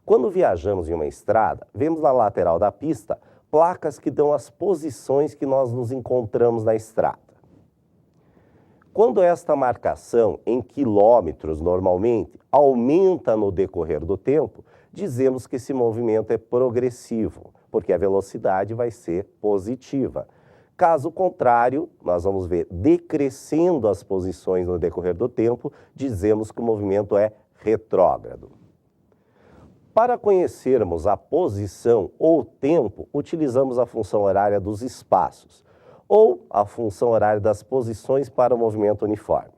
Quando viajamos em uma estrada, vemos na lateral da pista placas que dão as posições que nós nos encontramos na estrada. Quando esta marcação, em quilômetros normalmente, aumenta no decorrer do tempo, dizemos que esse movimento é progressivo, porque a velocidade vai ser positiva. Caso contrário, nós vamos ver decrescendo as posições no decorrer do tempo, dizemos que o movimento é retrógrado. Para conhecermos a posição ou tempo, utilizamos a função horária dos espaços, ou a função horária das posições para o movimento uniforme,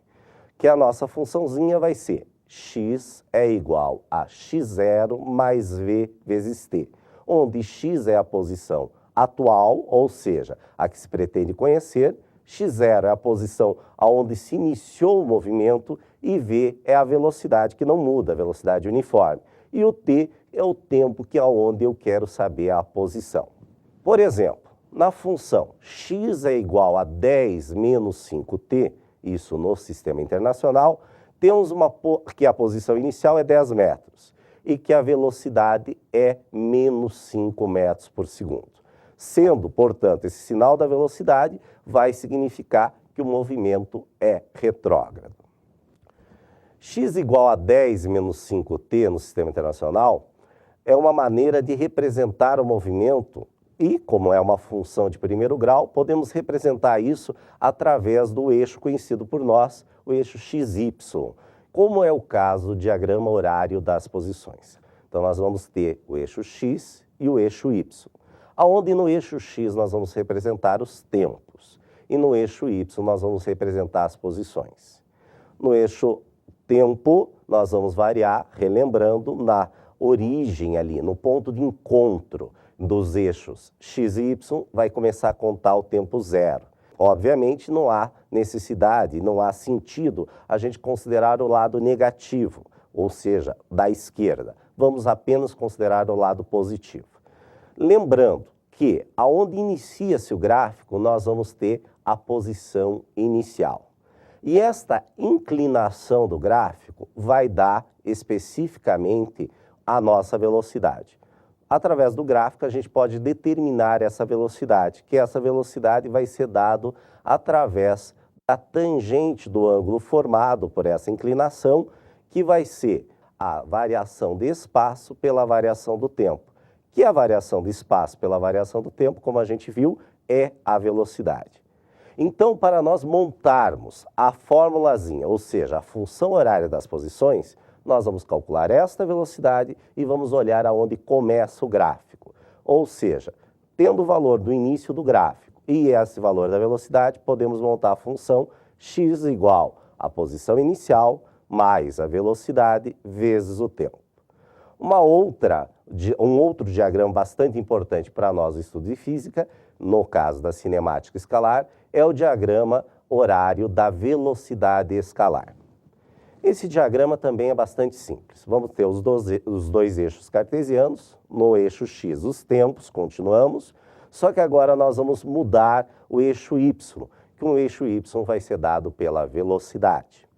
que a nossa funçãozinha vai ser x é igual a x0 mais v vezes t, onde x é a posição atual, ou seja, a que se pretende conhecer, x0 é a posição aonde se iniciou o movimento e v é a velocidade que não muda, a velocidade uniforme. E o t é o tempo que é onde eu quero saber a posição. Por exemplo, na função x é igual a 10 menos 5t, isso no sistema internacional, temos que a posição inicial é 10 metros e que a velocidade é menos 5 metros por segundo. Sendo, portanto, esse sinal da velocidade vai significar que o movimento é retrógrado. X igual a 10 menos 5t no sistema internacional é uma maneira de representar o movimento e, como é uma função de primeiro grau, podemos representar isso através do eixo conhecido por nós, o eixo XY, como é o caso do diagrama horário das posições. Então, nós vamos ter o eixo X e o eixo Y, aonde no eixo X nós vamos representar os tempos e no eixo Y nós vamos representar as posições. No eixo tempo, nós vamos variar, relembrando, na origem ali, no ponto de encontro dos eixos x e y, vai começar a contar o tempo zero. Obviamente, não há necessidade, não há sentido a gente considerar o lado negativo, ou seja, da esquerda. Vamos apenas considerar o lado positivo. Lembrando que, aonde inicia-se o gráfico, nós vamos ter a posição inicial. E esta inclinação do gráfico vai dar especificamente a nossa velocidade. Através do gráfico, a gente pode determinar essa velocidade, que essa velocidade vai ser dado através da tangente do ângulo formado por essa inclinação, que vai ser a variação de espaço pela variação do tempo. Que a variação de espaço pela variação do tempo, como a gente viu, é a velocidade. Então, para nós montarmos a formulazinha, ou seja, a função horária das posições, nós vamos calcular esta velocidade e vamos olhar aonde começa o gráfico. Ou seja, tendo o valor do início do gráfico e esse valor da velocidade, podemos montar a função x igual à posição inicial mais a velocidade vezes o tempo. Um outro diagrama bastante importante para nós, o estudo de física, no caso da cinemática escalar, é o diagrama horário da velocidade escalar. Esse diagrama também é bastante simples. Vamos ter os dois eixos cartesianos, no eixo X os tempos, continuamos, só que agora nós vamos mudar o eixo Y, que o eixo Y vai ser dado pela velocidade.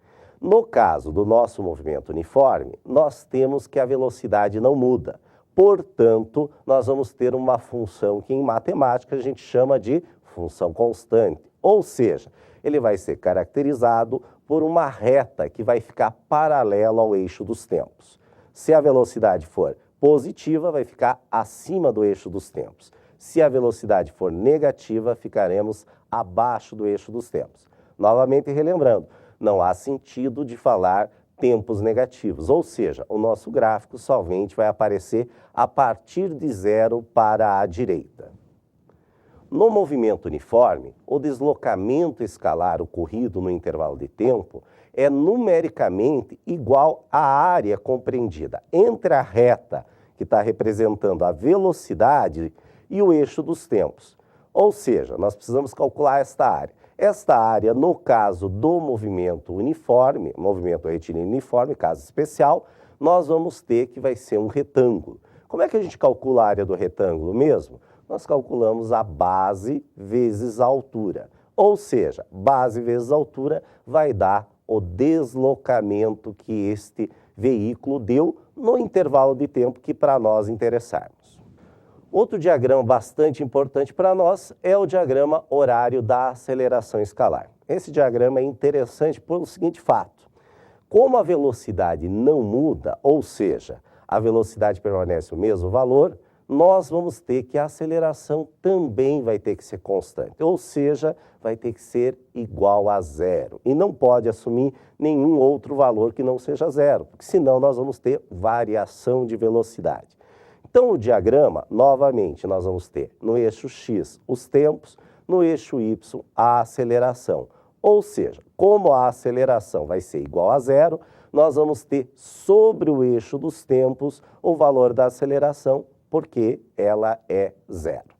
No caso do nosso movimento uniforme, nós temos que a velocidade não muda. Portanto, nós vamos ter uma função que em matemática a gente chama de função constante. Ou seja, ele vai ser caracterizado por uma reta que vai ficar paralela ao eixo dos tempos. Se a velocidade for positiva, vai ficar acima do eixo dos tempos. Se a velocidade for negativa, ficaremos abaixo do eixo dos tempos. Novamente relembrando, não há sentido de falar tempos negativos, ou seja, o nosso gráfico somente vai aparecer a partir de zero para a direita. No movimento uniforme, o deslocamento escalar ocorrido no intervalo de tempo é numericamente igual à área compreendida entre a reta, que está representando a velocidade, e o eixo dos tempos. Ou seja, nós precisamos calcular esta área. Esta área, no caso do movimento uniforme, movimento retilíneo uniforme, caso especial, nós vamos ter que vai ser um retângulo. Como é que a gente calcula a área do retângulo mesmo? Nós calculamos a base vezes a altura. Ou seja, base vezes altura vai dar o deslocamento que este veículo deu no intervalo de tempo que para nós interessarmos. Outro diagrama bastante importante para nós é o diagrama horário da aceleração escalar. Esse diagrama é interessante pelo seguinte fato: como a velocidade não muda, ou seja, a velocidade permanece o mesmo valor, nós vamos ter que a aceleração também vai ter que ser constante, ou seja, vai ter que ser igual a zero. E não pode assumir nenhum outro valor que não seja zero, porque senão nós vamos ter variação de velocidade. Então, o diagrama, novamente, nós vamos ter no eixo X os tempos, no eixo Y a aceleração. Ou seja, como a aceleração vai ser igual a zero, nós vamos ter sobre o eixo dos tempos o valor da aceleração, porque ela é zero.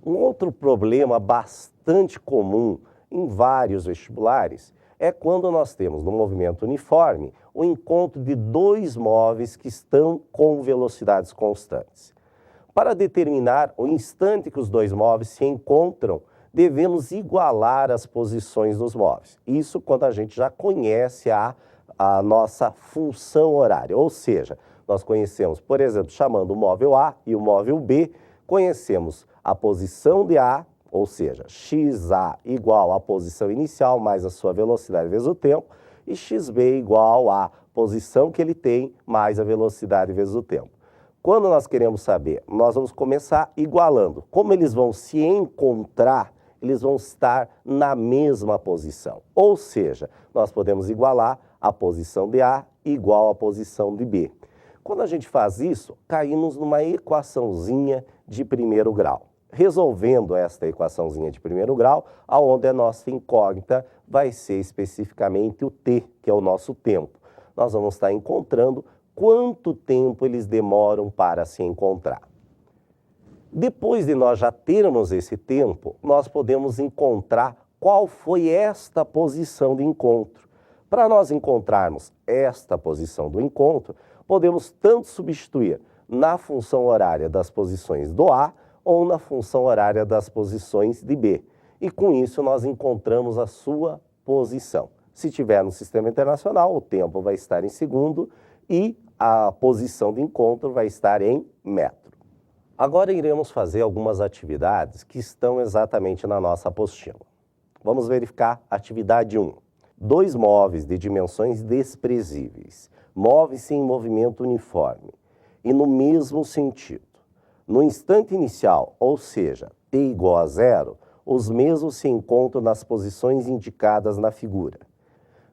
Um outro problema bastante comum em vários vestibulares é quando nós temos no movimento uniforme o encontro de dois móveis que estão com velocidades constantes. Para determinar o instante que os dois móveis se encontram, devemos igualar as posições dos móveis. Isso quando a gente já conhece a nossa função horária, ou seja, nós conhecemos, por exemplo, chamando o móvel A e o móvel B, conhecemos a posição de A, ou seja, XA igual à posição inicial mais a sua velocidade vezes o tempo, e XB igual à posição que ele tem mais a velocidade vezes o tempo. Quando nós queremos saber, nós vamos começar igualando. Como eles vão se encontrar, eles vão estar na mesma posição. Ou seja, nós podemos igualar a posição de A igual à posição de B. Quando a gente faz isso, caímos numa equaçãozinha de primeiro grau. Resolvendo esta equaçãozinha de primeiro grau, aonde a nossa incógnita vai ser especificamente o t, que é o nosso tempo. Nós vamos estar encontrando quanto tempo eles demoram para se encontrar. Depois de nós já termos esse tempo, nós podemos encontrar qual foi esta posição de encontro. Para nós encontrarmos esta posição do encontro, podemos tanto substituir na função horária das posições do A ou na função horária das posições de B. E com isso nós encontramos a sua posição. Se tiver no sistema internacional, o tempo vai estar em segundo e a posição de encontro vai estar em metro. Agora iremos fazer algumas atividades que estão exatamente na nossa apostila. Vamos verificar atividade 1. Dois móveis de dimensões desprezíveis, móveis em movimento uniforme e no mesmo sentido. No instante inicial, ou seja, t igual a zero, os mesmos se encontram nas posições indicadas na figura.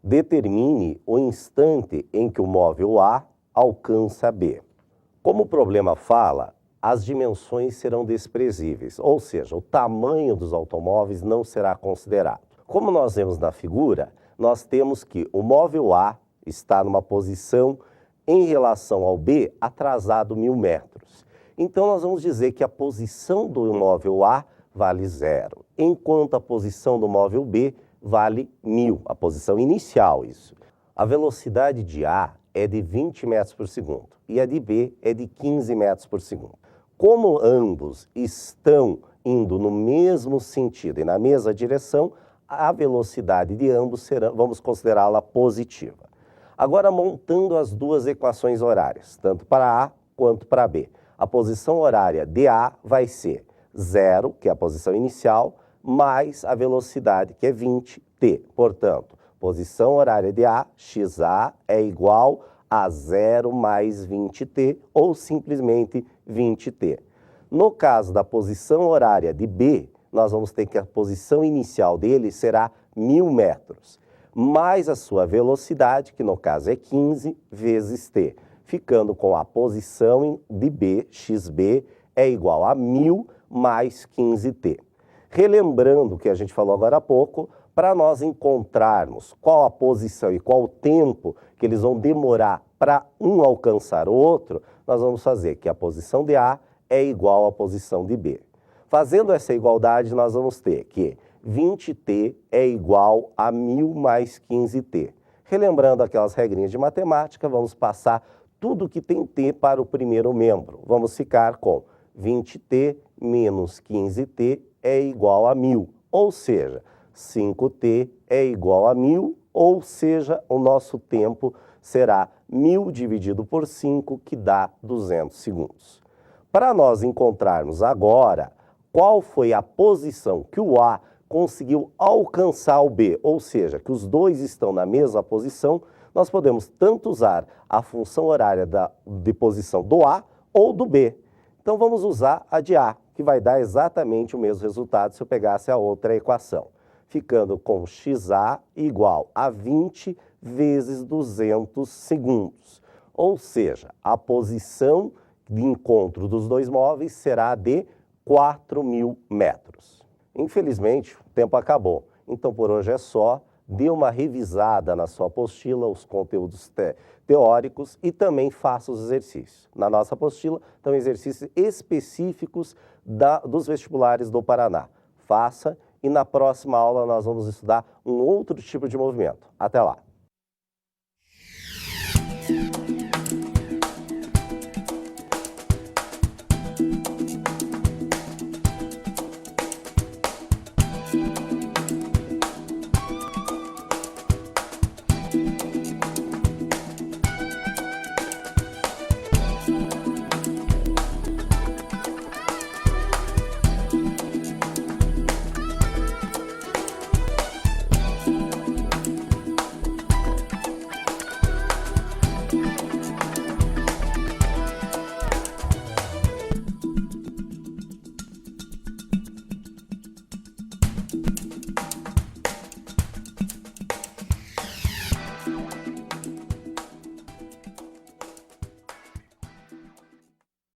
Determine o instante em que o móvel A alcança B. Como o problema fala, as dimensões serão desprezíveis, ou seja, o tamanho dos automóveis não será considerado. Como nós vemos na figura, nós temos que o móvel A está numa posição em relação ao B atrasado 1000 metros. Então nós vamos dizer que a posição do móvel A vale 0, enquanto a posição do móvel B vale 1000, a posição inicial isso. A velocidade de A é de 20 metros por segundo e a de B é de 15 metros por segundo. Como ambos estão indo no mesmo sentido e na mesma direção, a velocidade de ambos vamos considerá-la positiva. Agora, montando as duas equações horárias, tanto para A quanto para B. A posição horária de A vai ser 0, que é a posição inicial, mais a velocidade, que é 20t. Portanto, posição horária de A, XA, é igual a 0 mais 20t, ou simplesmente 20t. No caso da posição horária de B, nós vamos ter que a posição inicial dele será 1000 metros, mais a sua velocidade, que no caso é 15 vezes t, ficando com a posição de B, XB, é igual a 1000 mais 15t. Relembrando o que a gente falou agora há pouco, para nós encontrarmos qual a posição e qual o tempo que eles vão demorar para um alcançar o outro, nós vamos fazer que a posição de A é igual à posição de B. Fazendo essa igualdade, nós vamos ter que 20t é igual a 1000 mais 15t. Relembrando aquelas regrinhas de matemática, vamos passar tudo que tem t para o primeiro membro. Vamos ficar com 20t menos 15t é igual a 1000, ou seja, 5t é igual a 1000, ou seja, o nosso tempo será 1000 dividido por 5, que dá 200 segundos. Para nós encontrarmos agora qual foi a posição que o A conseguiu alcançar o B, ou seja, que os dois estão na mesma posição, nós podemos tanto usar a função horária de posição do A ou do B. Então vamos usar a de A, que vai dar exatamente o mesmo resultado se eu pegasse a outra equação, ficando com XA igual a 20 vezes 200 segundos. Ou seja, a posição de encontro dos dois móveis será de 4.000 metros. Infelizmente, o tempo acabou. Então, por hoje é só. Dê uma revisada na sua apostila, os conteúdos teóricos e também faça os exercícios. Na nossa apostila, estão exercícios específicos dos vestibulares do Paraná. Faça e na próxima aula nós vamos estudar um outro tipo de movimento. Até lá!